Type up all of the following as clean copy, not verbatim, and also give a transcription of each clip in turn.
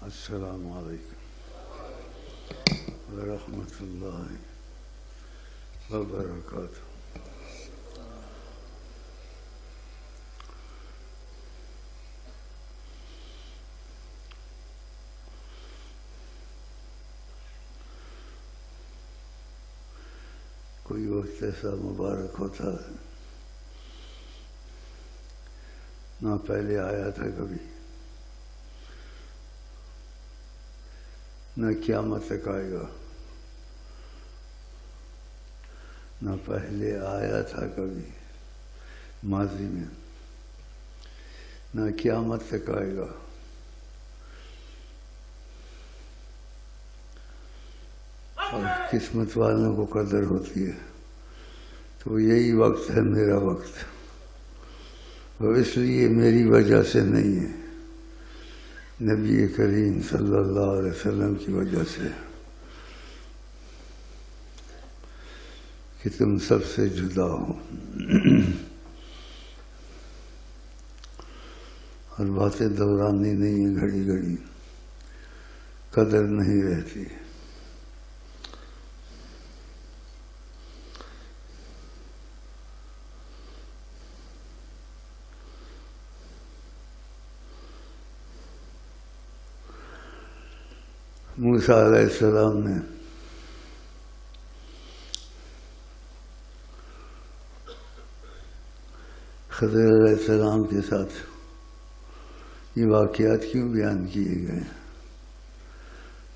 السلام علیکم ورحمۃ اللہ وبرکاتہ۔ کوئی وقت ایسا مبارک ہوتا ہے نہ پہلے آیا تھا کبھی، نہ قیامت تک آئے گا، نہ پہلے آیا تھا کبھی ماضی میں، نہ قیامت تک آئے گا۔ اور قسمت والوں کو قدر ہوتی ہے، تو یہی وقت ہے میرا وقت، اور اس لیے میری وجہ سے نہیں ہے، نبی کریم صلی اللہ علیہ وسلم کی وجہ سے، کہ تم سب سے جدا ہو۔ اور باتیں دورانی نہیں ہیں، گھڑی گھڑی قدر نہیں رہتی۔ موسیٰ علیہ السلام نے خضر علیہ السلام کے ساتھ یہ واقعات کیوں بیان کیے گئے؟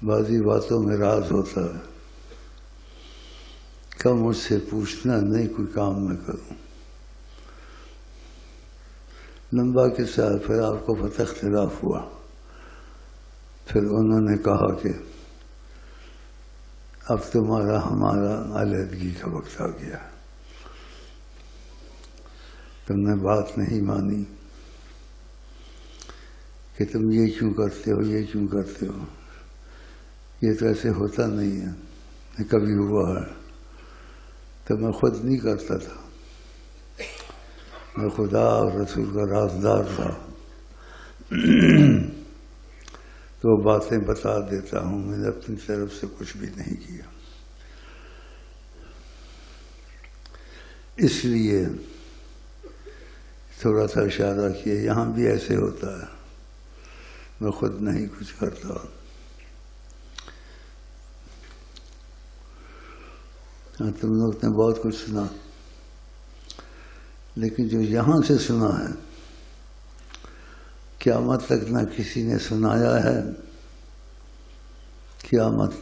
بعضی باتوں میں راز ہوتا ہے، کہ مجھ سے پوچھنا نہیں، کوئی کام میں کروں۔ لمبا قصہ، پھر آپ کو پتہ اختلاف ہوا، پھر انہوں نے کہا کہ اب تمہارا ہمارا علیحدگی کا وقت آ گیا، تم نے بات نہیں مانی، کہ تم یہ کیوں کرتے ہو، یہ کیوں کرتے ہو، یہ تو ایسے ہوتا نہیں ہے، نہ کبھی ہوا ہے۔ تو میں خود نہیں کرتا تھا، میں خدا اور رسول کا رازدار تھا، تو باتیں بتا دیتا ہوں، میں نے اپنی طرف سے کچھ بھی نہیں کیا۔ اس لیے تھوڑا سا اشارہ کیا، یہاں بھی ایسے ہوتا ہے، میں خود نہیں کچھ کرتا۔ تم لوگ نے بہت کچھ سنا، لیکن جو یہاں سے سنا ہے، قیامت تک نہ کسی نے سنایا ہے قیامت،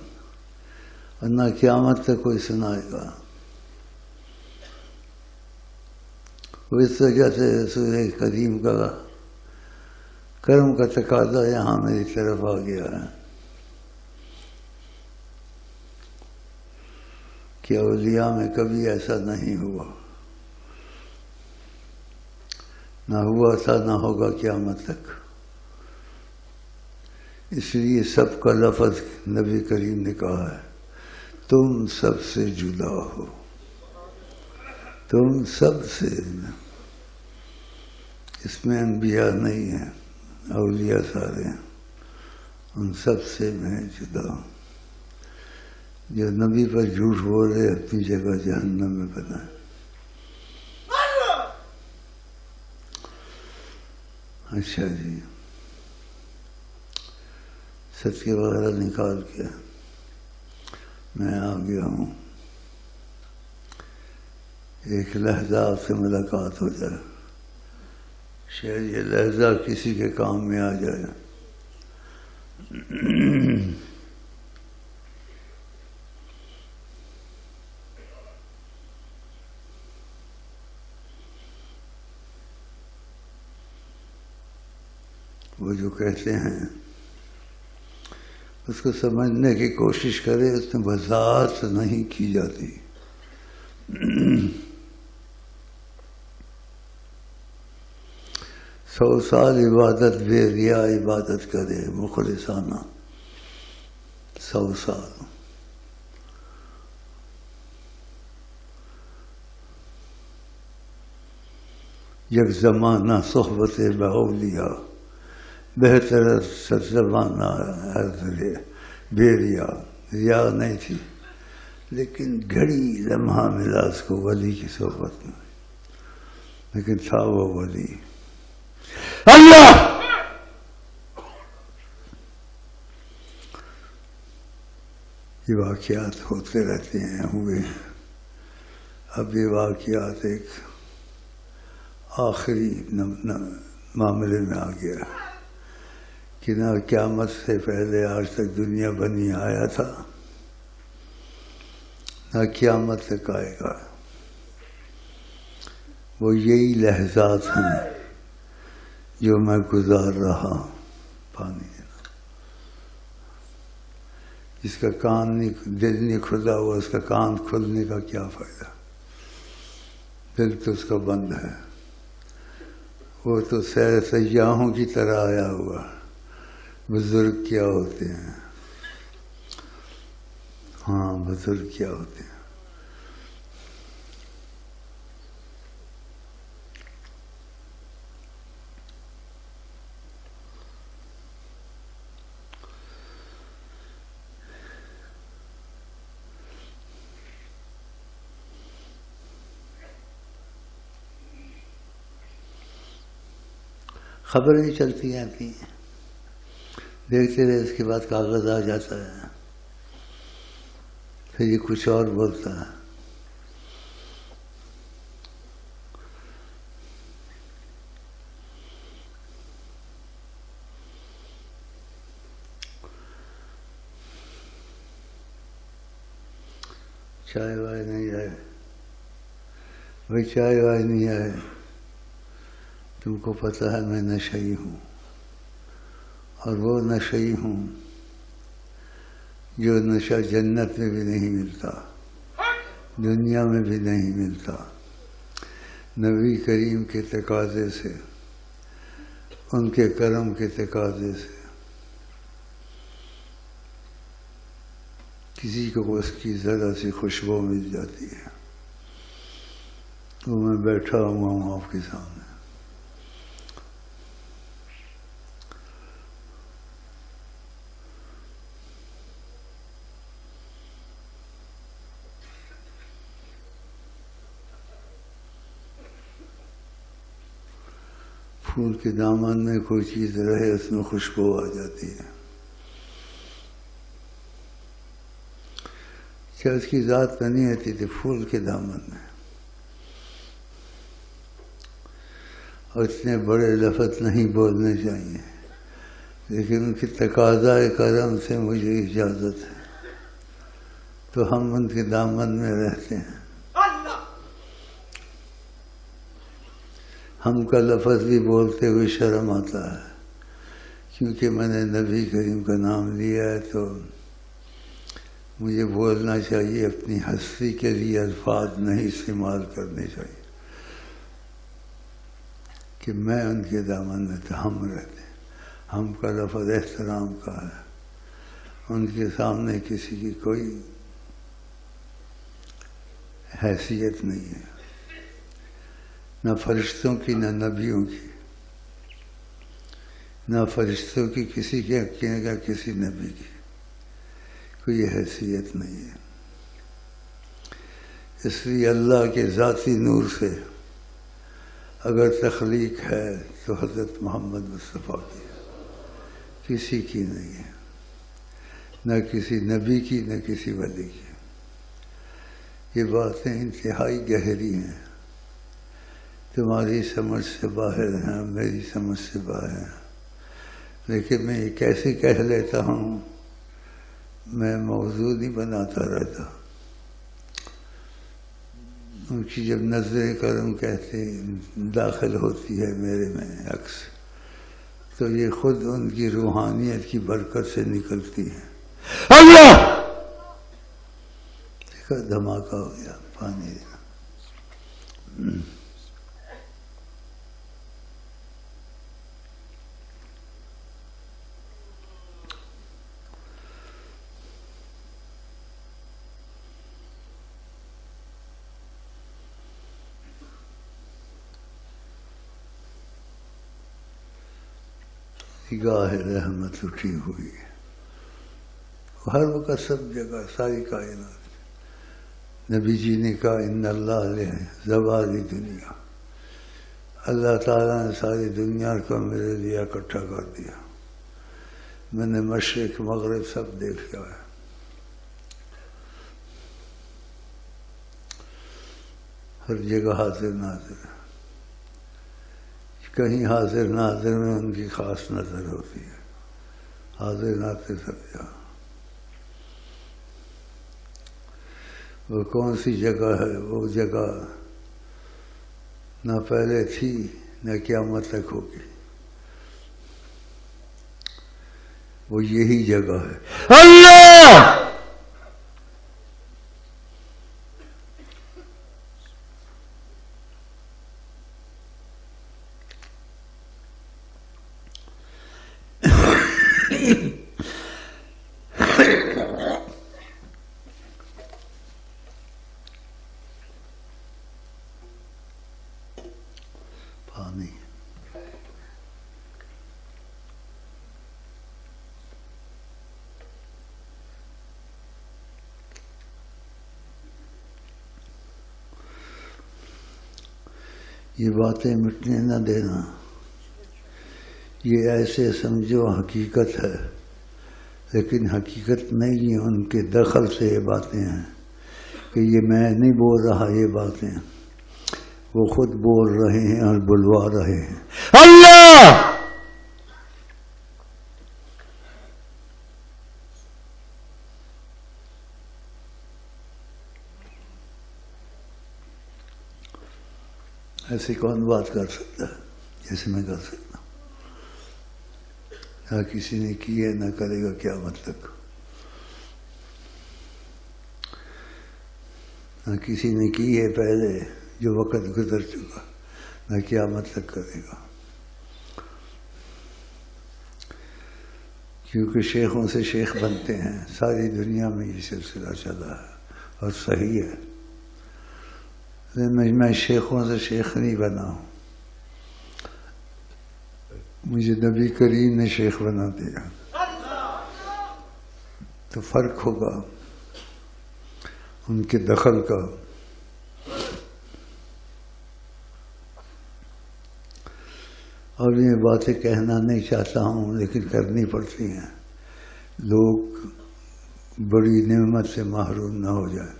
اور نہ قیامت تک کوئی سنائے گا۔ اس وجہ سے سورہ کریم کا کرم کا تقاضا یہاں میری طرف آ گیا ہے، کہ اولیاء میں کبھی ایسا نہیں ہوا، نہ ہوا تھا، نہ ہوگا قیامت تک۔ اس لیے سب کا لفظ نبی کریم نے کہا ہے، تم سب سے جدا ہو، تم سب سے۔ اس میں انبیاء نہیں ہیں، اولیاء سارے ہیں، ان سب سے میں جدا ہوں۔ جو نبی پر جھوٹ بول رہے اپنی جگہ جہنم میں بنائیں۔ اچھا جی، ستیہ وغیرہ نکال کے میں آ گیا ہوں، ایک لحظہ آپ سے ملاقات ہو جائے، شاید یہ لحظہ کسی کے کام میں آ جائے۔ وہ جو کہتے ہیں اس کو سمجھنے کی کوشش کرے، اس میں وضاحت نہیں کی جاتی۔ 100 سال عبادت بے ریا عبادت کرے مخلصانہ، 100 سال۔ یک زمانہ صحبت باولیاء، بہتر سرزبانہ بے ریا، ریا نہیں تھی، لیکن گھڑی لمحہ ملا اس کو ولی کی صحبت میں، لیکن تھا وہ ولی اللہ۔ یہ واقعات ہوتے رہتے ہیں، ہوئے ہیں۔ اب یہ واقعات ایک آخری معاملے میں آ گیا کہ نہ قیامت سے پہلے آج تک دنیا بنی آیا تھا، نہ قیامت تک آئے گا۔ وہ یہی لحظات ہیں جو میں گزار رہا ہوں۔ پانی جس کا کان نہیں، دل نہیں کھلا ہوا، اس کا کان کھلنے کا کیا فائدہ؟ دل تو اس کا بند ہے، وہ تو سیاحوں کی طرح آیا ہوا۔ بزرگ کیا ہوتے ہیں؟ ہاں، بزرگ کیا ہوتے ہیں؟ خبریں چلتی رہتی ہیں، دیکھتے رہے، اس کے بعد کاغذ آ جاتا ہے، پھر یہ کچھ اور بولتا ہے۔ چائے وائے نہیں آئے بھائی، چائے وائے نہیں آئے، تم کو پتہ ہے میں نشئی ہوں، اور وہ نشئی ہوں جو نشہ جنت میں بھی نہیں ملتا، دنیا میں بھی نہیں ملتا۔ نبی کریم کے تقاضے سے، ان کے کرم کے تقاضے سے کسی کو اس کی ذرا سی خوشبو مل جاتی ہے۔ تو میں بیٹھا ہوا ہوں آپ کے سامنے، پھول کے دامن میں کوئی چیز رہے، اس میں خوشبو آ جاتی ہے۔ کیا اس کی ذات پہ نہیں آتی تھی؟ پھول کے دامن میں، اور اتنے بڑے لفظ نہیں بولنے چاہیے، لیکن ان کی تقاضۂ کرم سے مجھے اجازت ہے، تو ہم ان کے دامن میں رہتے ہیں۔ ہم کا لفظ بھی بولتے ہوئے شرم آتا ہے، کیونکہ میں نے نبی کریم کا نام لیا ہے، تو مجھے بولنا چاہیے، اپنی ہستی کے لیے الفاظ نہیں استعمال کرنے چاہیے کہ میں ان کے دامن میں تو ہم رہتے ہیں۔ ہم کا لفظ احترام کا ہے، ان کے سامنے کسی کی کوئی حیثیت نہیں ہے، نہ فرشتوں کی، نہ نبیوں کی، نہ فرشتوں کی کسی کے یا کسی نبی کی کوئی حیثیت نہیں ہے۔ اس لیے اللہ کے ذاتی نور سے اگر تخلیق ہے تو حضرت محمد مصطفیٰ کی، کسی کی نہیں ہے، نہ کسی نبی کی، نہ کسی ولی کی۔ یہ باتیں انتہائی گہری ہیں، تمہاری سمجھ سے باہر ہیں، میری سمجھ سے باہر ہیں، لیکن میں یہ کیسے کہہ لیتا ہوں، میں موضوع نہیں بناتا رہتا۔ ان کی جب نظر کرم کہتے داخل ہوتی ہے میرے میں عکس، تو یہ خود ان کی روحانیت کی برکت سے نکلتی ہے۔ اللہ! دیکھا دھماکہ ہو گیا، پانی نگاہ رحمت اٹھی ہوئی ہے، ہر وقت سب جگہ ساری کائنات۔ نبی جی نے کہا ان اللہ علیہ زوال دنیا، اللہ تعالیٰ نے ساری دنیا کو میرے لیے اکٹھا کر دیا، میں نے مشرق مغرب سب دیکھ لیا ہے۔ ہر جگہ حاضر ناظر، کہیں حاضر ناظر میں ان کی خاص نظر ہوتی ہے، حاضر ناظر سب جگہ۔ وہ کون سی جگہ ہے؟ وہ جگہ نہ پہلے تھی نہ قیامت تک ہوگی، وہ یہی جگہ ہے۔ اللہ پانی یہ باتیں مٹنے نہ دینا، یہ ایسے سمجھو حقیقت ہے، لیکن حقیقت نہیں ہے، ان کے دخل سے یہ باتیں ہیں کہ یہ میں نہیں بول رہا، یہ باتیں وہ خود بول رہے ہیں اور بلوا رہے ہیں۔ اللہ ایسی کون بات کر سکتا ہے جیسے میں کر سکتا ہوں؟ نہ کسی نے کی ہے نہ کرے گا قیامت تک، نہ کسی نے کی ہے پہلے جو وقت گزر چکا، نہ قیامت تک کرے گا، کیونکہ شیخوں سے شیخ بنتے ہیں، ساری دنیا میں یہ سلسلہ چلا ہے اور صحیح ہے۔ میں شیخوں سے شیخ نہیں بنا ہوں، مجھے نبی کریم نے شیخ بنا دیا، تو فرق ہوگا ان کے دخل کا۔ اور یہ باتیں کہنا نہیں چاہتا ہوں لیکن کرنی پڑتی ہیں، لوگ بڑی نعمت سے محروم نہ ہو جائیں۔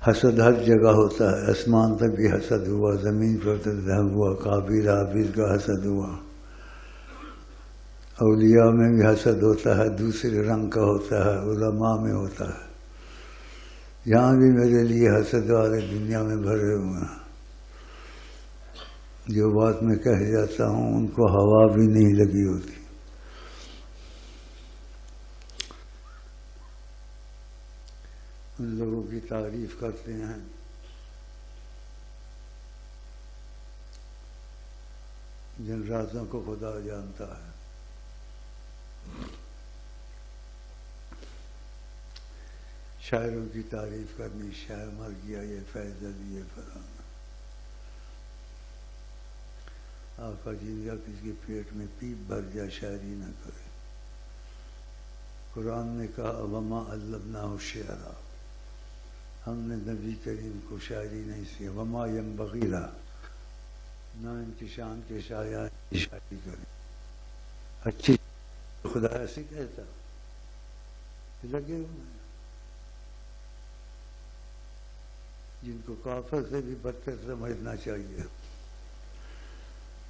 حسد ہر جگہ ہوتا ہے، آسمان پہ بھی حسد ہوا، زمین پر تذہب ہوا، قابیل حابیل کا حسد ہوا، اولیاء میں بھی حسد ہوتا ہے، دوسرے رنگ کا ہوتا ہے، علماء میں ہوتا ہے، یہاں بھی میرے لیے حسد والے دنیا میں بھرے ہوئے ہیں۔ جو بات میں کہہ جاتا ہوں ان کو ہوا بھی نہیں لگی ہوتی۔ ان لوگوں کی تعریف کرتے ہیں جن رازوں کو خدا جانتا ہے۔ شاعروں کی تعریف کرنی، شاعر مر گیا، یہ فیض علی، یہ فلانا۔ آقا جی یا کسی کے پیٹ میں پیپ بھر جائے شاعری نہ کرے۔ قرآن نے کہا وما علمناہ الشعر، ہم نے نبی کریم کو شاعری نہیں سکھائی، وما ینبغی لہ، نہ ان کی شان کے شاعر شاعری کریں۔ اچھی خدا ایسے کہتا لگے ہوئے ہیں جن کو کافر سے بھی بدتر سمجھنا چاہیے۔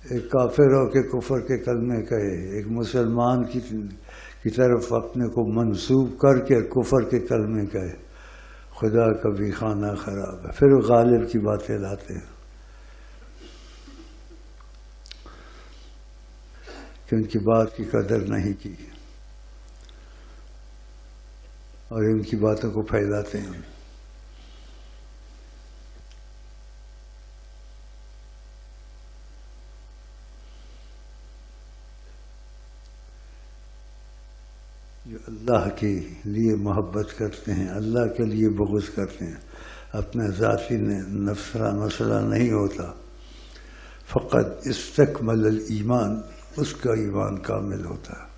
ایک کافر ہو کے کفر کے کلمے کہے، ایک مسلمان کی طرف اپنے کو منسوب کر کے کفر کے کلمے کہے، خدا کا بھی خانہ خراب ہے۔ پھر وہ غالب کی باتیں لاتے ہیں کہ ان کی بات کی قدر نہیں کی اور ان کی باتوں کو پھیلاتے ہیں۔ جو اللہ کے لیے محبت کرتے ہیں، اللہ کے لیے بغض کرتے ہیں، اپنا ذاتی نفس مسئلہ نہیں ہوتا، فقط استکمل الایمان، اس کا ایمان کامل ہوتا ہے۔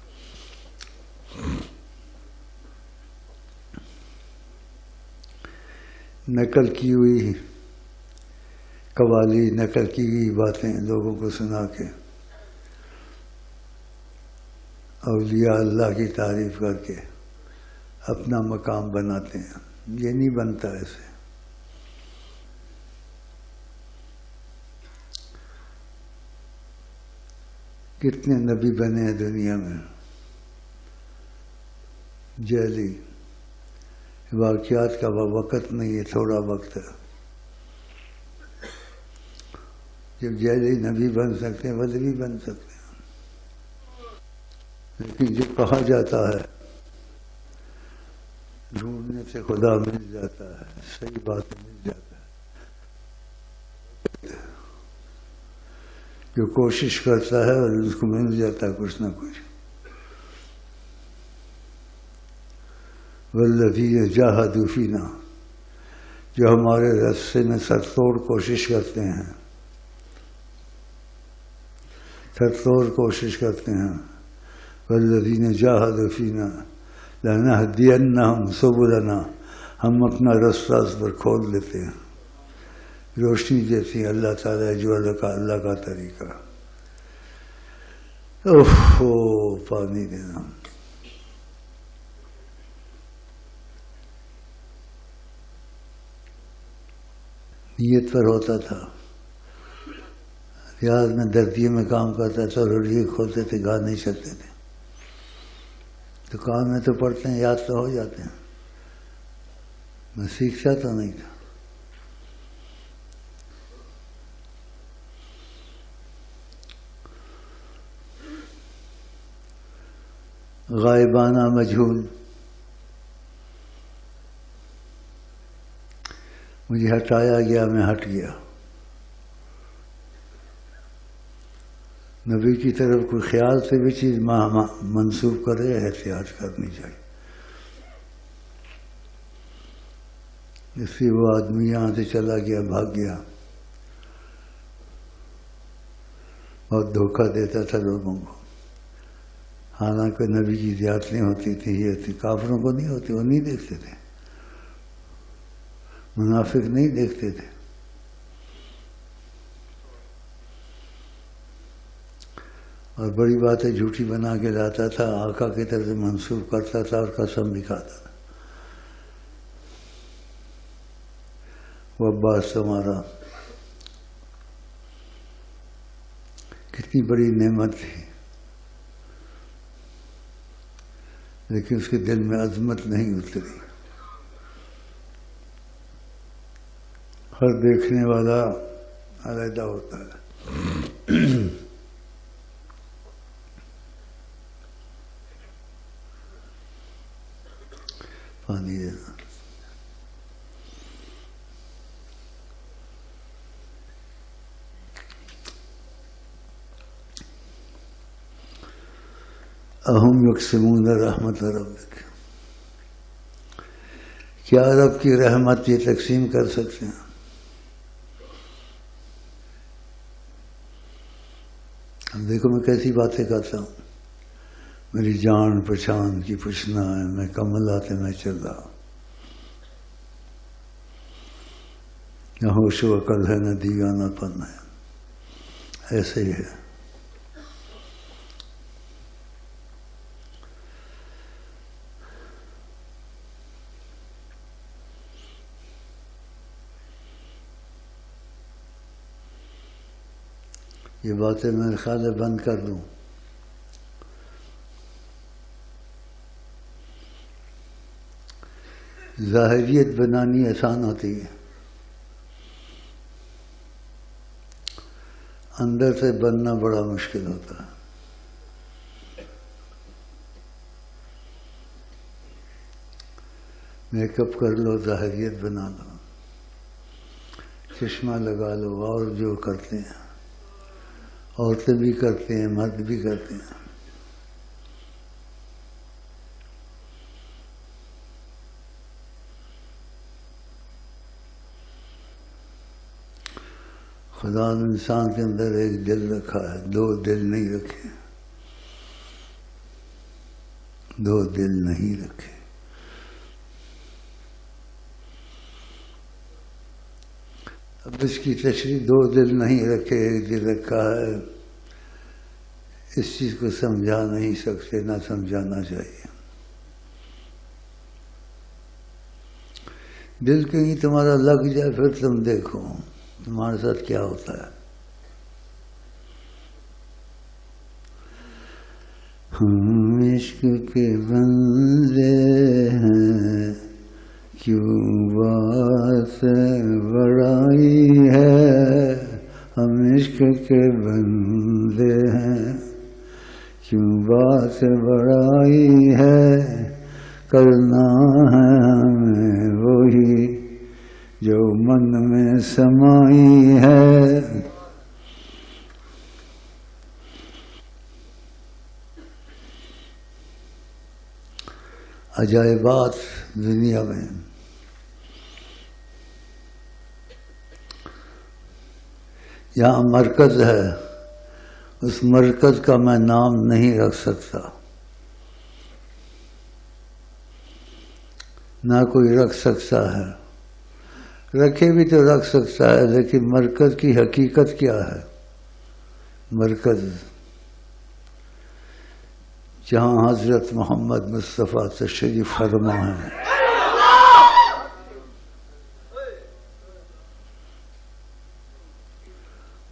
نقل کی ہوئی قوالی، نقل کی گئی باتیں لوگوں کو سنا کے اولیاء اللہ کی تعریف کر کے اپنا مقام بناتے ہیں، یہ نہیں بنتا ایسے۔ کتنے نبی بنے ہیں دنیا میں، جعلی واقعات کا وقت نہیں ہے، تھوڑا وقت ہے۔ جب جعلی نبی بن سکتے ہیں، ولی بن سکتے ہیں، لیکن جو کہا جاتا ہے ڈھونڈنے سے خدا مل جاتا ہے، صحیح بات مل جاتا ہے۔ جو کوشش کرتا ہے اور اس کو مل جاتا ہے کچھ نہ کچھ۔ والذین جاہدوا فینا، جو ہمارے راستے میں سر توڑ کوشش کرتے ہیں، سر توڑ کوشش کرتے ہیں۔ والذین جاہدوا فینا لنہدینہم سبلنا، ہم اپنا رستہ اس پر کھول لیتے ہیں، روشنی دیتی ہے اللہ تعالیٰ جو اللہ کا طریقہ۔ پانی دینا۔ نیت پر ہوتا تھا، ریاض میں دردیے میں کام کرتا تھا، روڑیے کھولتے تھے، گا نہیں سکتے تھے، تو کام میں تو پڑھتے ہیں، یاد تو ہو جاتے ہیں، میں سیکھتا تو نہیں تھا۔ غائبانہ مجہول، مجھے ہٹایا گیا، میں ہٹ گیا۔ نبی کی طرف کوئی خیال سے بھی چیز منسوخ کرے، احتیاط کرنی چاہیے۔ اس لیے وہ آدمی یہاں سے چلا گیا، بھاگ گیا، بہت دھوکہ دیتا تھا لوگوں کو، حالانکہ نبی کی زیادتیں ہوتی تھی، یہ تھی، کافروں کو نہیں ہوتی، وہ نہیں دیکھتے تھے، منافق نہیں دیکھتے تھے۔ اور بڑی باتیں جھوٹی بنا کے لاتا تھا، آقا کی طرف سے منسوخ کرتا تھا اور قسم بھی کھاتا تھا۔ وہ عباس تمہارا کتنی بڑی نعمت تھی، لیکن اس کے دل میں عظمت نہیں اتری۔ ہر دیکھنے والا علیحدہ ہوتا ہے۔ پانی دینا۔ اہم یقسمون رحمت ربک، کیا رب کی رحمت یہ تقسیم کر سکتے ہیں؟ دیکھو میں کیسی باتیں کرتا ہوں، میری جان پہچان کی پوچھنا ہے، میں کملاتے میں چل رہا ہوں، نہ ہوش و عقل ہے، نہ دیوانہ پن ہے، ایسے ہی ہے۔ یہ باتیں میرے خیال ہے بند کر دوں۔ ظاہریت بنانی آسان ہوتی ہے، اندر سے بننا بڑا مشکل ہوتا ہے۔ میک اپ کر لو، ظاہریت بنا لو، چشمہ لگا لو، اور جو کرتے ہیں عورتیں بھی کرتے ہیں، مرد بھی کرتے ہیں۔ خدا نے انسان کے اندر ایک دل رکھا ہے، دو دل نہیں رکھے، دو دل نہیں رکھے۔ اب اس کی تشریح دو دل نہیں رکھے ایک دل رکھا ہے، اس چیز کو سمجھا نہیں سکتے، نہ سمجھانا چاہیے۔ دل کہیں تمہارا لگ جائے پھر تم دیکھو تمہارے ساتھ کیا ہوتا ہے۔ ہم عشق کے بندے ہیں، کیوں بات بڑائی ہے، ہم عشق کے بندے ہیں، کیوں بات بڑائی ہے، کرنا ہے ہمیں وہی جو من میں سمائی ہے۔ عجائبات دنیا میں، یہاں مرکز ہے، اس مرکز کا میں نام نہیں رکھ سکتا، نہ کوئی رکھ سکتا ہے، رکھے بھی تو رکھ سکتا ہے، لیکن مرکز کی حقیقت کیا ہے؟ مرکز جہاں حضرت محمد مصطفیٰ تشریف فرما ہے،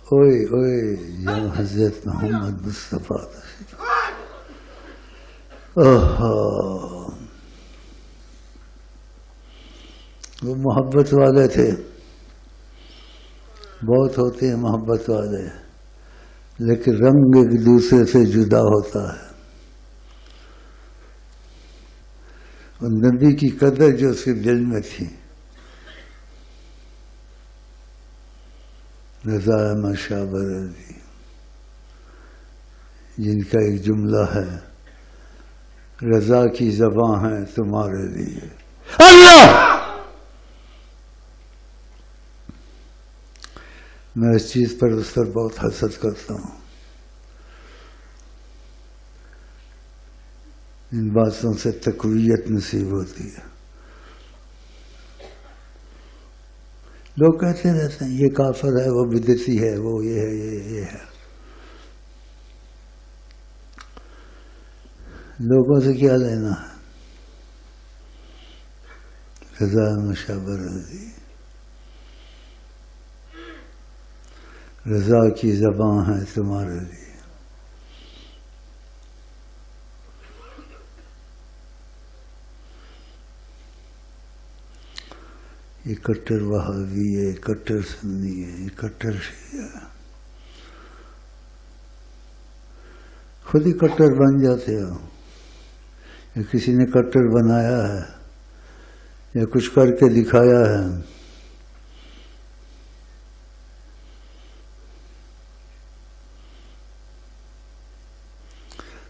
اوئے اوئے جہاں حضرت محمد مصطفیٰ تشریف، وہ محبت والے تھے، بہت ہوتے ہیں محبت والے، لیکن رنگ ایک دوسرے سے جدا ہوتا ہے۔ اور نبی کی قدر جو اس کے دل میں تھی، رضا مشابہ رضی، جن کا ایک جملہ ہے، رضا کی زباں ہے تمہارے لیے اللہ۔ میں اس چیز پر اس پر بہت حسد کرتا ہوں، ان باتوں سے تقویت نصیب ہوتی ہے۔ لوگ کہتے رہتے ہیں یہ کافر ہے، وہ بدعتی ہے، وہ یہ ہے، یہ ہے۔ لوگوں سے کیا لینا ہے؟ رضا مشابہ رضی، رضا کی زباں ہے تمہارے لیے۔ یہ کٹر وہابی ہے، کٹر سنی ہے، یہ کٹر شیعہ ہے، خود ہی کٹر بن جاتے ہو، یا کسی نے کٹر بنایا ہے یا کچھ کر کے دکھایا ہے۔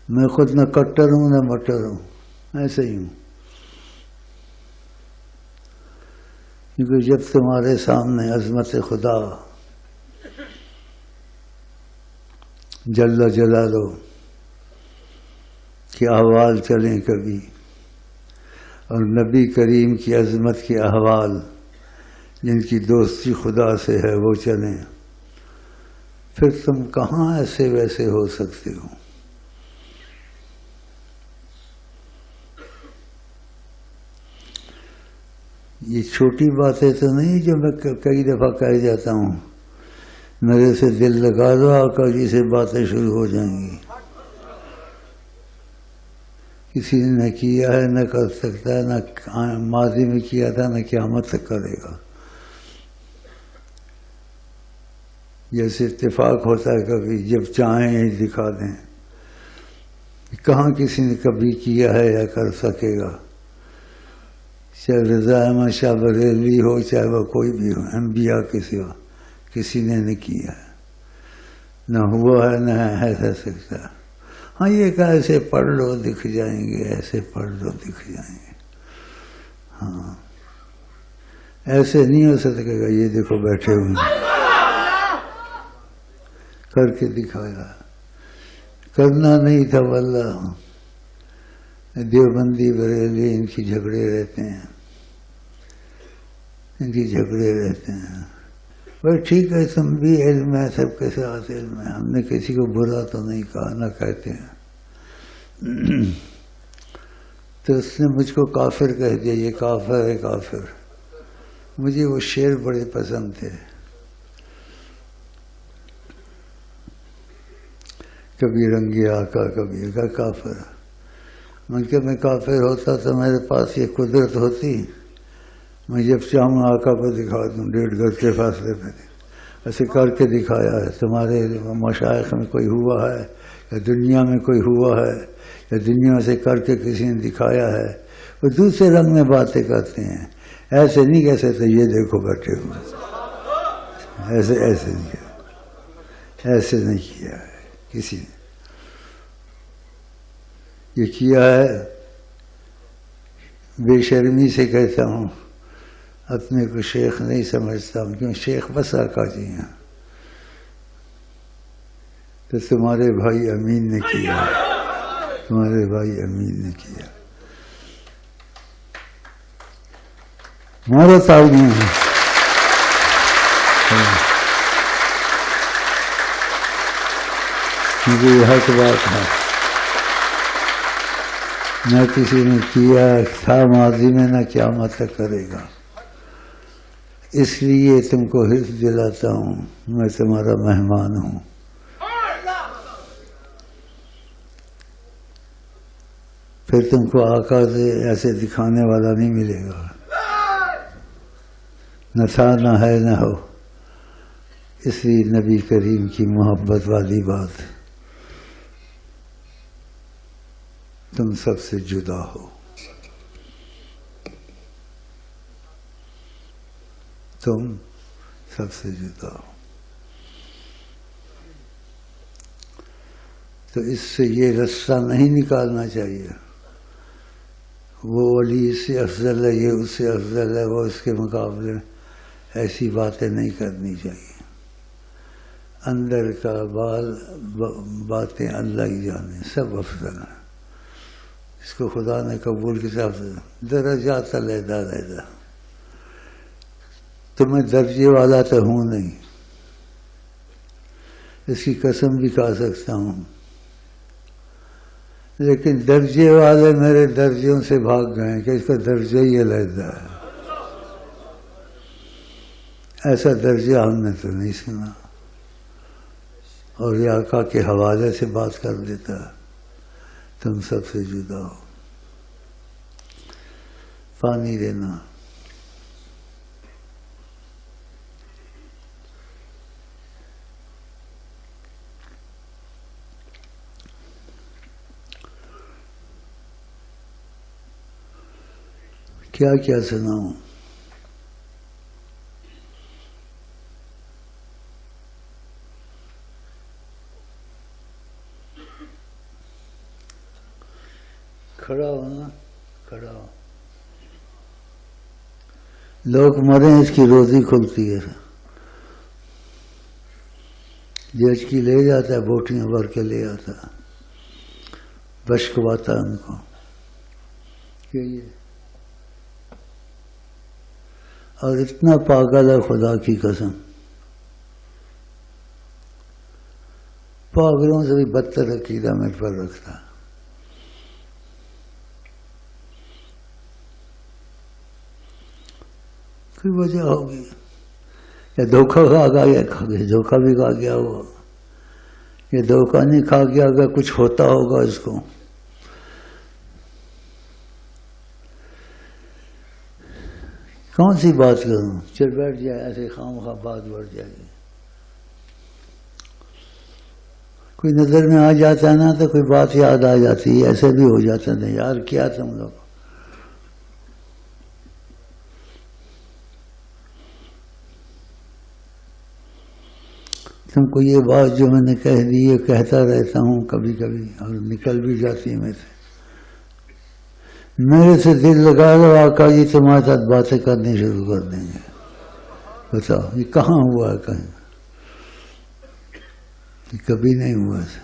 میں خود نہ کٹر ہوں نہ مٹر ہوں، ایسے ہی ہوں، کیونکہ جب تمہارے سامنے عظمت خدا جل جلالہ کے احوال چلیں کبھی، اور نبی کریم کی عظمت کے احوال جن کی دوستی خدا سے ہے وہ چلیں، پھر تم کہاں ایسے ویسے ہو سکتے ہو؟ یہ چھوٹی باتیں تو نہیں جو میں کئی دفعہ کہہ جاتا ہوں، میرے سے دل لگا دو، آقا جی سے باتیں شروع ہو جائیں گی۔ کسی نے نہ کیا ہے، نہ کر سکتا ہے، نہ ماضی میں کیا تھا، نہ قیامت تک کرے گا۔ جیسے اتفاق ہوتا ہے کبھی، جب چاہیں ہی دکھا دیں، کہاں کسی نے کبھی کیا ہے یا کر سکے گا؟ چاہے رضا احمد شاہ بریلوی ہو، چاہے وہ کوئی بھی ہو، انبیاء کے سوا کسی نے نہیں کیا ہے، نہ ہوا ہے، نہ ہے سکتا۔ ہاں یہ کہ ایسے پڑھ لو دکھ جائیں گے، ایسے پڑھ لو دکھ جائیں گے، ہاں ایسے نہیں ہو سکے گا۔ یہ دیکھو بیٹھے ہوئے ہیں، کر کے دکھایا. کرنا نہیں تھا واللہ. دیوبندی بریلی ان کی جھگڑے رہتے ہیں، ان کی جھگڑے رہتے ہیں. بس ٹھیک ہے، تم بھی علم ہے، سب کے ساتھ علم ہے، ہم نے کسی کو برا تو نہیں کہا، نہ کہتے ہیں. تو اس نے مجھ کو کافر کہہ دیا، یہ کافر ہے کافر. مجھے وہ شعر بڑے پسند تھے. کبھی رنگے آقا کبھی کا کافر. میں کافر ہوتا تو میرے پاس یہ قدرت ہوتی، میں جب چاہوں آقا کو دکھا دوں 1.5 گز کے فاصلے پہ. ایسے کر کے دکھایا ہے. تمہارے مشائخ میں کوئی ہوا ہے یا دنیا میں کوئی ہوا ہے یا دنیا سے کر کے کسی نے دکھایا ہے؟ وہ دوسرے رنگ میں باتیں کرتے ہیں. ایسے نہیں کہہ سکتے یہ دیکھو بیٹھے ہوئے. ایسے نہیں کیا، ایسے نہیں کیا ہے کسی نے. یہ کیا ہے بے شرمی سے کہتا ہوں، اپنے کو شیخ نہیں سمجھتا ہوں، کیوں شیخ بس آقا جی ہیں. تو تمہارے بھائی امین نے کیا، تمہارے بھائی امین نے کیا. مارو تالیاں ہیں. مجھے یہ حق بات ہے، نہ کسی نے کیا تھا ماضی میں، نہ قیامت تک کرے گا. اس لیے تم کو حرص دلاتا ہوں، میں تمہارا مہمان ہوں. پھر تم کو آقا سے ایسے دکھانے والا نہیں ملے گا. نہ تھا، نہ ہے، نہ ہو. اس لیے نبی کریم کی محبت والی بات، تم سب سے جدا ہو. تم سب سے جدا ہو. تو اس سے یہ رستہ نہیں نکالنا چاہیے. وہ ولی اس سے افضل ہے، یہ اس سے افضل ہے، وہ اس کے مقابلے میں، ایسی باتیں نہیں کرنی چاہیے. اندر کا باتیں اللہ ہی جانے، سب افضل ہیں. اس کو خدا نے قبول کیا. درجات علیحدہ علیحدہ. تو میں درجے والا تو ہوں نہیں، اس کی قسم بھی کھا سکتا ہوں، لیکن درجے والے میرے درجوں سے بھاگ گئے کہ اس کا درجہ ہی علیحدہ ہے. ایسا درجہ ہم نے تو نہیں سنا. اور یہ آقا کے حوالے سے بات کر دیتا ہے، تم سب سے جدا ہو. پانی دینا. کیا کیا سناؤں؟ کھڑا ہو نا، کھڑا ہو. لوگ مرے اس کی روزی کھلتی ہے. جج کی لے جاتا ہے، بوٹیاں بھر کے لے آتا ہے، بشکواتا ہے ان کو کہ یہ. اور اتنا پاگل ہے خدا کی قسم، پاگلوں سے بھی بدتر عقیدہ میرے پر رکھتا. کوئی وجہ ہوگی، یا دھوکہ کھا گیا، دھوکہ بھی کھا گیا ہوا. یہ دھوکہ نہیں کھا گیا، اگر کچھ ہوتا ہوگا اس کو. کون سی بات کروں؟ چل بیٹھ جائے، ایسے خام خواہ بات بڑھ جائے گی. کوئی نظر میں آ جاتا ہے نا تو کوئی بات یاد آ جاتی ہے. ایسے بھی ہو جاتا ہے، یار کیا تم لوگ. تم کو یہ بات جو میں نے کہہ دی ہے، کہتا رہتا ہوں کبھی کبھی، اور نکل بھی جاتی ہے میرے سے دل لگا لو، آقا جی تمہارے ساتھ باتیں کرنی شروع کر دیں گے. بتاؤ یہ کہاں ہوا ہے؟ کہیں کبھی نہیں ہوا ایسا.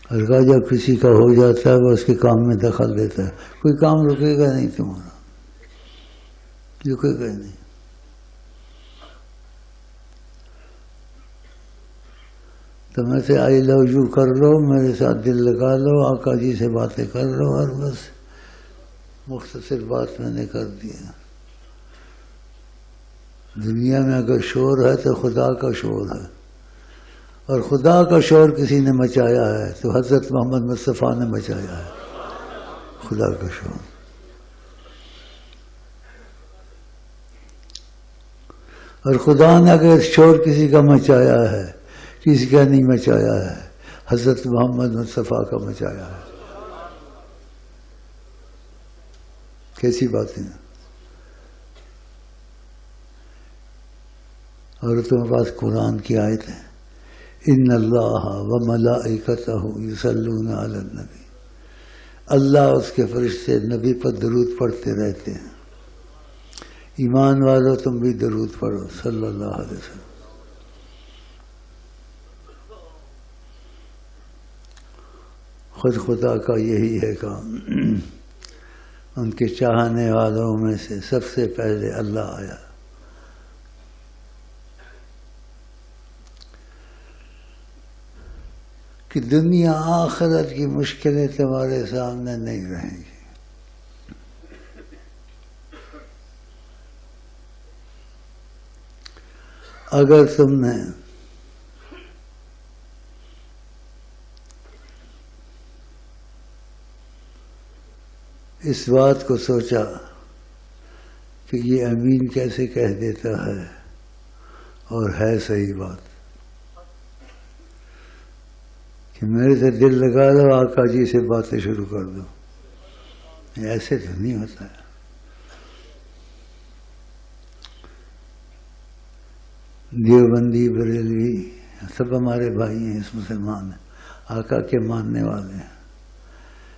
اور کہا جب کسی کا ہو جاتا ہے وہ اس کے کام میں دخل دیتا ہے. کوئی کام رکے گا نہیں تمہارا، رکے گا نہیں. تو میں سے آئی لو یو کر لو، میرے ساتھ دل لگا لو، آقا جی سے باتیں کر لو، اور بس مختصر بات میں نے کر دیا. دنیا میں اگر شور ہے تو خدا کا شور ہے، اور خدا کا شور کسی نے مچایا ہے تو حضرت محمد مصطفیٰ نے مچایا ہے خدا کا شور. اور خدا نے اگر شور کسی کا مچایا ہے، کسی کا نہیں مچایا ہے، حضرت محمد مصطفیٰ کا مچایا ہے. کیسی بات ہے. اور تمہارے پاس قرآن کی آیت ہے، ان اللہ وملائکتہ یصلون علی النبی، اللہ اس کے فرشتے نبی پر درود پڑھتے رہتے ہیں. ایمان والو تم بھی درود پڑھو صلی اللہ علیہ وسلم. خود خدا کا یہی ہے کام. ان کے چاہنے والوں میں سے سب سے پہلے اللہ آیا. کہ دنیا آخرت کی مشکلیں تمہارے سامنے نہیں رہیں گی. اگر تم نے اس بات کو سوچا کہ یہ امین کیسے کہہ دیتا ہے اور ہے صحیح بات، کہ میرے سے دل لگا دو، آقا جی سے باتیں شروع کر دو. ایسے تو نہیں ہوتا ہے. دیوبندی بریلوی سب ہمارے بھائی ہیں، اس مسلمان ہیں، آقا کے ماننے والے ہیں،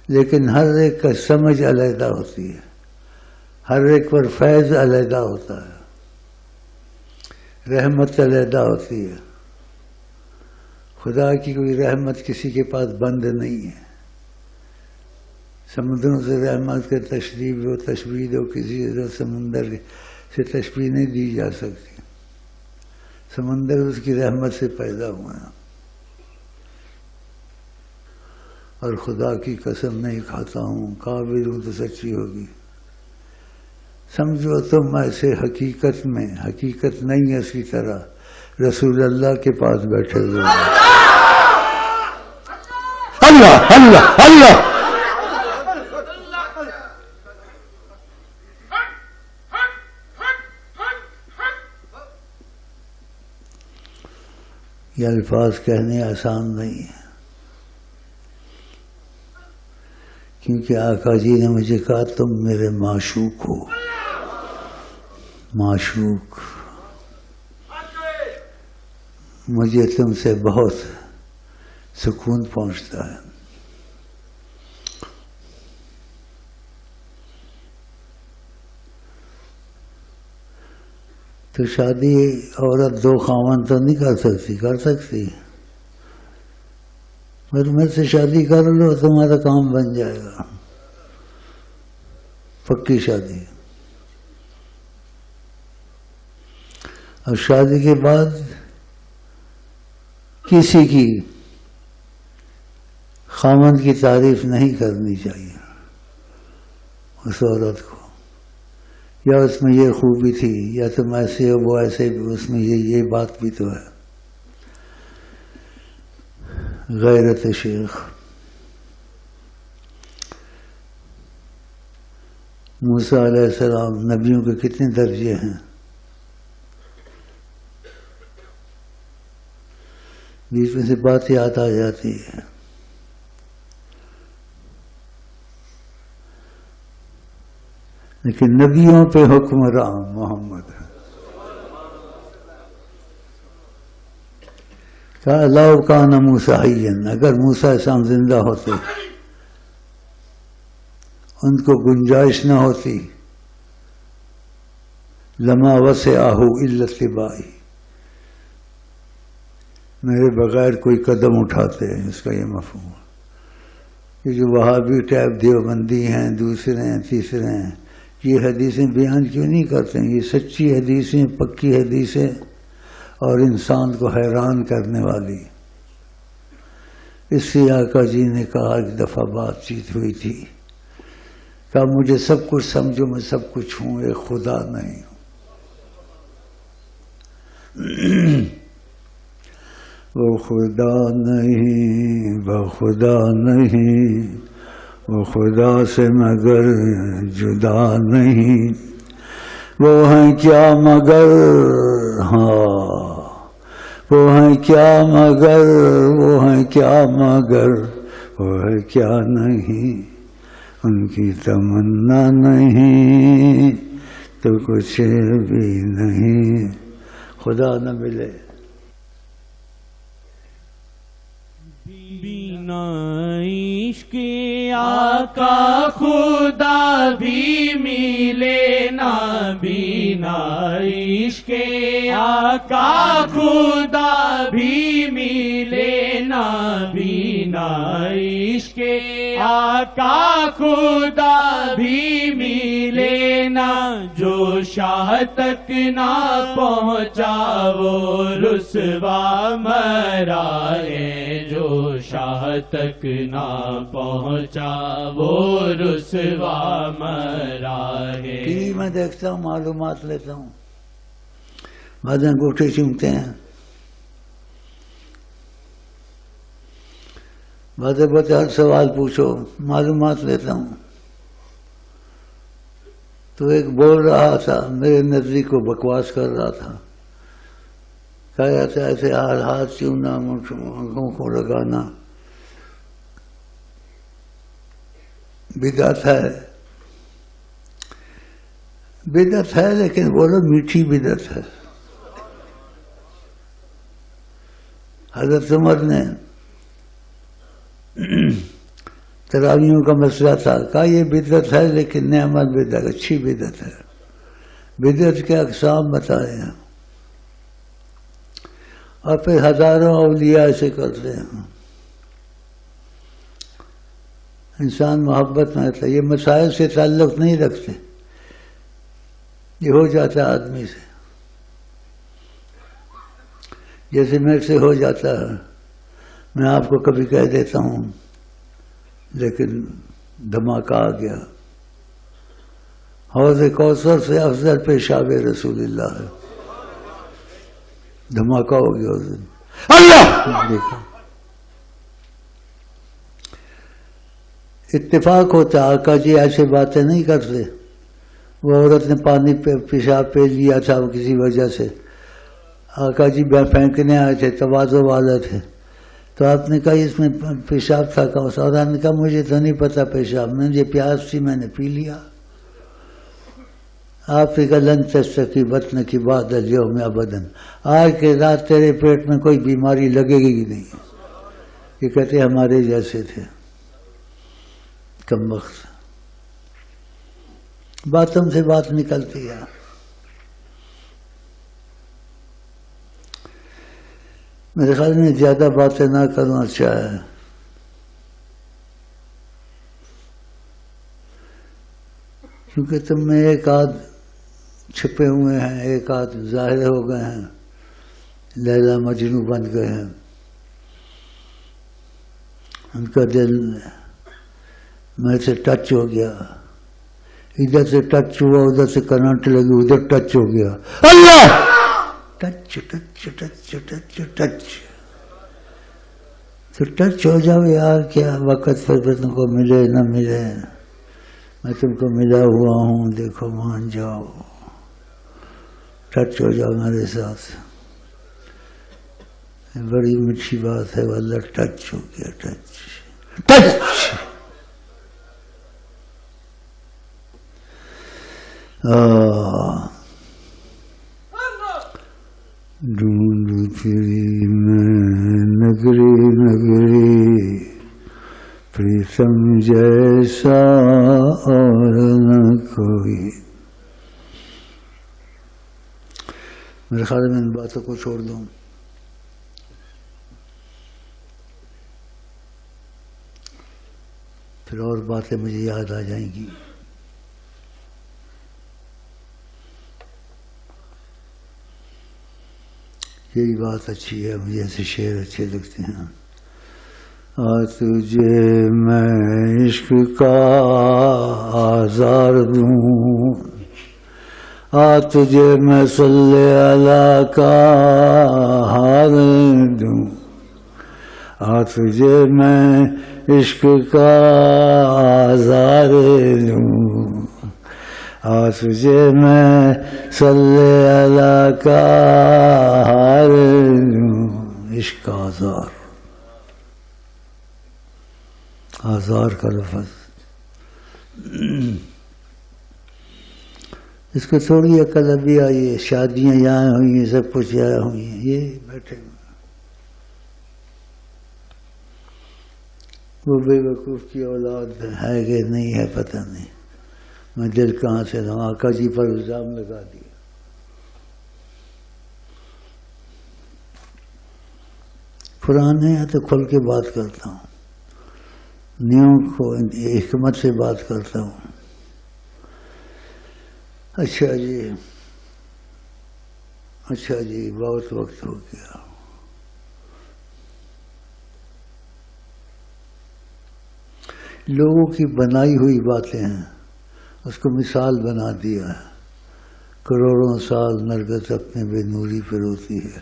لیکن ہر ایک کا سمجھ علیحدہ ہوتی ہے، ہر ایک پر فیض علیحدہ ہوتا ہے، رحمت علیحدہ ہوتی ہے. خدا کی کوئی رحمت کسی کے پاس بند نہیں ہے. سمندروں سے رحمت کا تشبیہ ہو کسی سمندر سے تشبیہ نہیں دی جا سکتی. سمندر اس کی رحمت سے پیدا ہوا ہے. اور خدا کی قسم نہیں کھاتا ہوں، قابل ہوں تو سچی ہوگی. سمجھو تم ایسے حقیقت نہیں ہے اس کی طرح رسول اللہ کے پاس بیٹھے ہوئے. اللہ اللہ اللہ. یہ الفاظ کہنے آسان نہیں ہے، کیونکہ آقا جی نے مجھے کہا تم میرے معشوق ہو. معشوق، مجھے تم سے بہت سکون پہنچتا ہے. تو شادی عورت دو خاوند تو نہیں کر سکتی. میرے سے شادی کر لو تمہارا کام بن جائے گا، پکی شادی. اور شادی کے بعد کسی کی خاوند کی تعریف نہیں کرنی چاہیے اس عورت کو، یا اس میں یہ خوبی تھی، یا تم ایسے ہو وہ ایسے بھی، اس میں یہ بات بھی تو ہے. غیرت شیخ. موسیٰ علیہ السلام، نبیوں کے کتنے درجے ہیں؟ بیچ میں سے بات یاد آ جاتی ہے. لیکن نبیوں پہ حکمراں محمد ہے. کہا لو کان موسیٰ حیا، اگر موسیٰ السلام زندہ ہوتے، ان کو گنجائش نہ ہوتی، لما وسعہ الا اتباعی، میرے بغیر کوئی قدم اٹھاتے ہیں، اس کا یہ مفہوم ہے۔ یہ جو وہابی ٹائپ دیوبندی ہیں، دوسرے ہیں، تیسرے ہیں، یہ حدیثیں بیان کیوں نہیں کرتے ہیں؟ یہ سچی حدیثیں، پکی حدیثیں اور انسان کو حیران کرنے والی۔ اس سے آقا جی نے کہا، ایک دفعہ بات چیت ہوئی تھی، کہا مجھے سب کچھ سمجھو، میں سب کچھ ہوں، ایک خدا نہیں ہوں۔ وہ خدا نہیں، وہ خدا نہیں، وہ خدا سے مگر جدا نہیں، وہ ہیں کیا مگر، ہاں وہ ہیں کیا مگر، وہ ہیں کیا مگر، وہ ہے کیا نہیں، ان کی تمنا نہیں تو کچھ بھی نہیں۔ خدا نہ ملے، بینا عشق آقا خدا بھی ملے نہ، بینا عشق آقا خدا بھی ملے نہ، بینا عشق آقا خدا بھی ملے نہ، جو شاہ تک نہ پہنچا وہ رسوا مرا ہے، جو شاہ تک نہ پہنچا وہ رسوا مرا ہے۔ ٹی وی میں دیکھتا ہوں، معلومات لیتا ہوں، بعد انگوٹھے چومتے ہیں، باتیں ہر سوال پوچھو، معلومات لیتا ہوں۔ تو ایک بول رہا تھا، میرے نزدیک کو بکواس کر رہا تھا، کہا جاتا ہے ایسے ہاتھ چومنا، آنکھوں کو لگانا بدعت ہے، بدعت ہے، لیکن بولو میٹھی بدعت ہے۔ حضرت عمر نے تراویحوں کا مسئلہ تھا، کہا یہ بدعت ہے لیکن نعمت بدعت، اچھی بدعت ہے۔ بدعت کے اقسام بتائے ہیں، اور پھر ہزاروں اولیاء ایسے کرتے ہیں۔ انسان محبت میں رہتا ہے، یہ مسائل سے تعلق نہیں رکھتے، یہ ہو جاتا ہے آدمی سے، جیسے میرے سے ہو جاتا ہے۔ میں آپ کو کبھی کہہ دیتا ہوں، لیکن دھماکہ آ گیا، حوض کوثر سے افضل پیشاب رسول اللہ ہے، دھماکہ ہو گیا اس دن۔ اللہ دیکھا، اتفاق ہوتا، آقا جی ایسے باتیں نہیں کرتے۔ وہ عورت نے پانی پیشاب پی لیا تھا کسی وجہ سے، آقا جی پھینکنے آئے تھے، تواضع والے تھے، تو آپ نے کہا اس میں پیشاب تھا، اس عورت نے کہا مجھے تو نہیں پتا پیشاب، مجھے پیاس تھی میں نے پی لیا۔ آپ نے کہا لن تستقی بطنک بعد اليوم ابدا، آج کے رات تیرے پیٹ میں کوئی بیماری لگے گی نہیں۔ یہ کہتے ہمارے جیسے تھے، کم وقت باتوں سے بات نکلتی ہے۔ میرے خیال میں زیادہ باتیں نہ کرنا اچھا ہے، کیونکہ تم میں ایک آدھ چھپے ہوئے ہیں، ایک آدھ ظاہر ہو گئے ہیں، لیلا مجنو بن گئے ہیں، ان کا دل میرے سے ٹچ ہو گیا، ادھر سے ٹچ ہوا، ادھر سے کرنٹ لگی، ادھر ٹچ ہو گیا، اللہ touch touch touch touch touch, تو ٹچ ہو جاؤ یار، کیا وقت پھر تم کو ملے نہ ملے، میں تم کو ملا ہوا ہوں، دیکھو مان جاؤ، ٹچ ہو جاؤ میرے ساتھ، بڑی میٹھی بات ہے واللہ، ٹچ ہو گیا، ٹچ ٹچ۔ ڈھونڈ تیری میں نگری نگری، پریتم جیسا اور نہ کوئی۔ میرے خیال میں ان باتوں کو چھوڑ دوں، پھر اور باتیں مجھے یاد آ جائیں گی. یہی بات اچھی ہے، مجھے ایسے شعر اچھے لگتے ہیں. تجھے میں عشق کا آزار دوں، تجھے میں صلی اللہ کا ہار دوں، تجھے میں عشق کا آزار دوں، تجھے میں صلی اللہ کا ہار دوں. عشق کا آزار، آزار کا لفظ اس کو تھوڑی عقل ابھی آئی ہے. شادیاں یہاں ہوئی ہیں، سب کچھ یہاں ہوئی ہیں، یہ بیٹھے ہوئے وہ بے وقوف کی اولاد ہے کہ نہیں ہے پتہ نہیں. میں دل کہاں سے لاؤں، آقا جی پر الزام لگا دیا. پرانے ہیں تو کھل کے بات کرتا ہوں، نیو کو حکمت سے بات کرتا ہوں. اچھا جی بہت وقت ہو گیا. لوگوں کی بنائی ہوئی باتیں ہیں، اس کو مثال بنا دیا ہے. کروڑوں سال نرگس اپنے بے نوری پہ روتی ہے،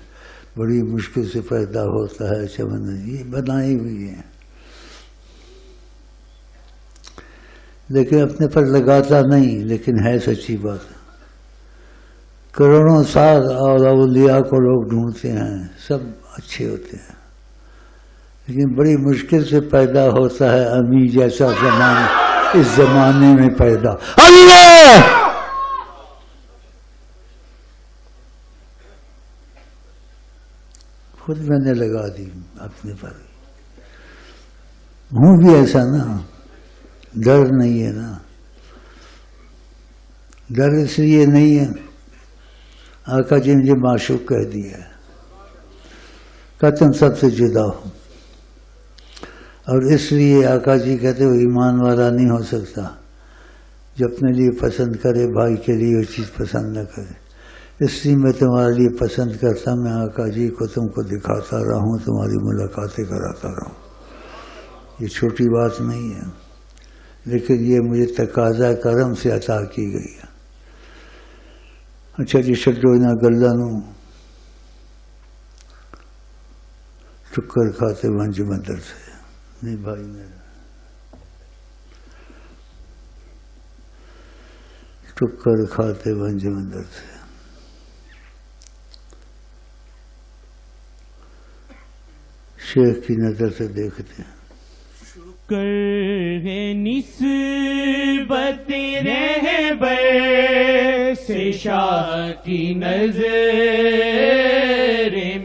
بڑی مشکل سے پیدا ہوتا ہے چمن. یہ بنائی ہوئی ہیں لیکن اپنے پر لگاتا نہیں، لیکن ہے سچی بات. کروڑوں سال اور اولیاء کو لوگ ڈھونڈتے ہیں، سب اچھے ہوتے ہیں، لیکن بڑی مشکل سے پیدا ہوتا ہے امی جیسا زمانہ اس زمانے میں پیدا. اللہ خود میں نے لگا دی اپنے پر. ہوں بھی ایسا نا، ڈر نہیں ہے نا. ڈر اس لیے نہیں ہے، آقا جی نے معشوق کہہ دیا ہے کہ تم سب سے جدا ہو، اور اس لیے آقا جی کہتے ہو ایمان والا نہیں ہو سکتا جو اپنے لیے پسند کرے بھائی کے لیے وہ چیز پسند نہ کرے. اس لیے میں تمہارے لیے پسند کرتا، میں آقا جی کو تم کو دکھاتا رہا ہوں، تمہاری ملاقاتیں کراتا رہا ہوں. یہ چھوٹی بات نہیں ہے، لیکن یہ مجھے تقاضا کرم سے عطا کی گئی ہے. اچھا جی چھڈو نہ گلاں نوں، ٹکر کھاتے ونج مندر سے. نہیں بھائی میرا ٹکر کھاتے ونج مندر سے. شیخ کی نظر سے دیکھتے ہیں. شکر ہے نسبت رہبر سے شاہ کی نظر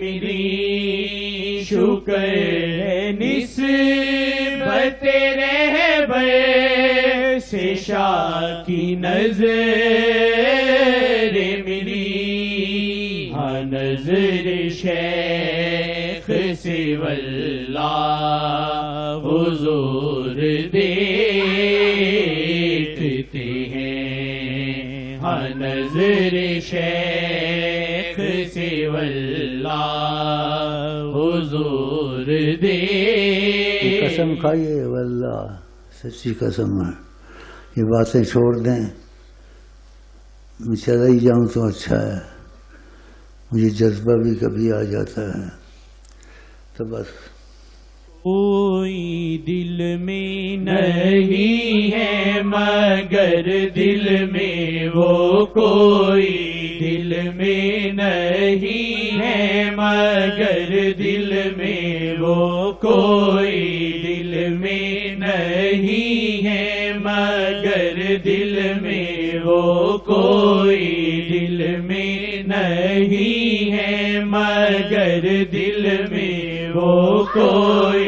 ملی. شکر ہے نسبت رہبر سے شاہ کی نظر ملی. ہاں نظر شیخ سے واللہ حضور دیکھتے ہیں. ہاں نظر شیخ سے واللہ حضور دیکھتے. قسم کھائیے واللہ سچی قسم ہے. یہ باتیں چھوڑ دیں، میں چلا ہی جاؤں تو اچھا ہے. مجھے جذبہ بھی کبھی آ جاتا ہے تو بس. کوئی دل میں نہیں ہے مگر دل میں وہ کوئی دل میں نہیں ہے مگر دل میں وہ کوئی دل میں نہیں ہے مگر دل میں وہ کوئی دل میں نہیں ہے مگر دل میں وہ کوئی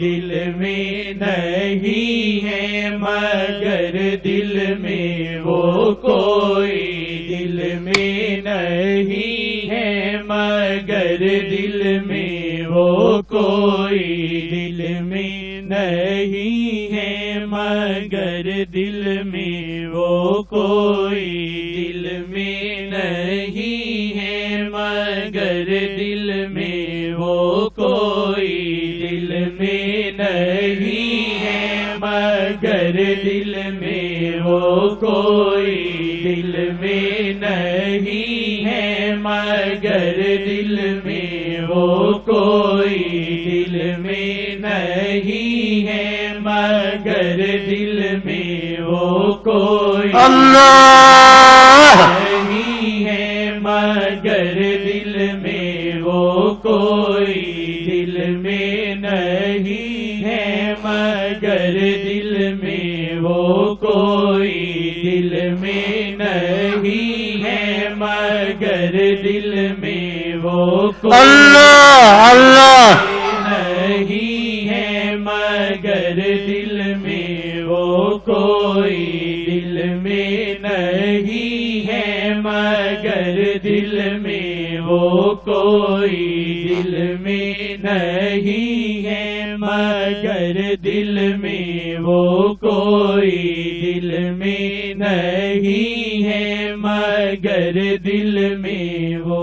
دل میں نہیں ہے مگر دل میں وہ کوئی دل میں نہیں ہے مگر دل میں وہ کوئی دل میں نہیں ہے مگر دل میں وہ کوئی، دل میں نہیں ہے مگر دل میں وہ کوئی، دل میں نہیں ہے مگر دل میں وہ کوئی، دل میں نہیں ہے مگر دل میں وہ کوئی، دل میں نہیں ہے مگر دل میں وہ کوئی، اللہ نہیں ہے مگر دل میں وہ کوئی، دل میں نہیں ہے مگر دل میں وہ کوئی، دل میں نہیں ہے مگر دل میں وہ کوئی، اللہ اللہ نہیں ہے مگر دل میں وہ کوئی، دل میں نہیں ہے مگر دل میں وہ کوئی، دل میں نہیں ہے مگر دل میں وہ کوئی، دل میں نہیں ہے مگر دل میں وہ